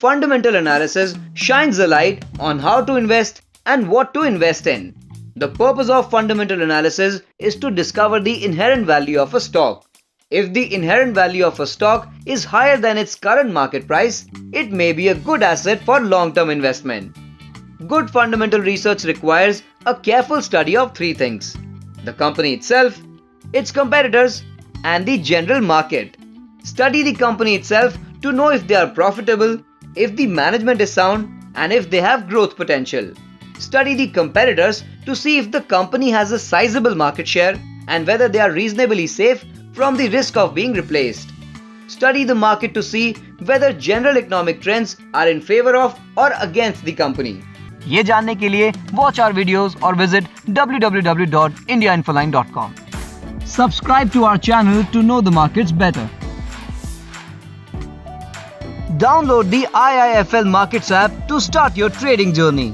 Fundamental analysis shines a light on how to invest and what to invest in. The purpose of fundamental analysis is to discover the inherent value of a stock. If the inherent value of a stock is higher than its current market price, it may be a good asset for long-term investment. Good fundamental research requires a careful study of three things: the company itself, its competitors, and the general market. Study the company itself to know if they are profitable, if the management is sound, and if they have growth potential. Study the competitors to see if the company has a sizable market share and whether they are reasonably safe from the risk of being replaced. Study the market to see whether general economic trends are in favor of or against the company. ये जानने के लिए watch our videos or visit www.indiainfoline.com. Subscribe to our channel to know the markets better. Download the IIFL Markets app to start your trading journey.